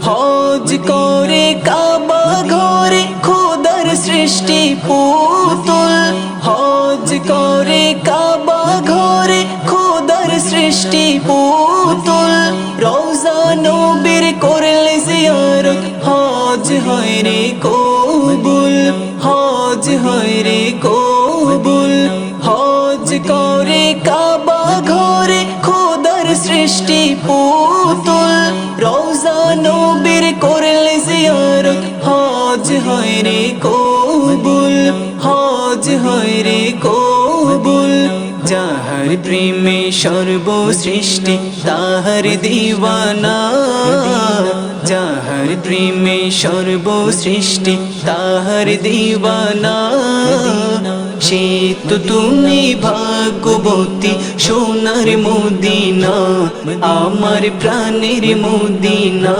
হজ করে কাবা ঘরে খোদার সৃষ্টি পুতুল, হজ করে কাবা ঘরে খোদার সৃষ্টি পুতুল। রওজা নবীর করলে জিয়ারত হজ হয় রে কবুল, হজ হয় রে কবুল। হজ করে কাবা ঘরে খোদার সৃষ্টি পুতুল, রওজা নবীর করলে জিয়ারত হজ হয় রে কবুল, হজ হয় রে কবুল। যাহার প্রেমে সর্বসৃষ্টি তাহার দিওয়ানা, যাহার প্রেমে সর্বসৃষ্টি তাহার দিওয়ানা। সে তো তুমি ভাগ্যবতী সোনার মদিনা, আমার প্রাণের মদিনা।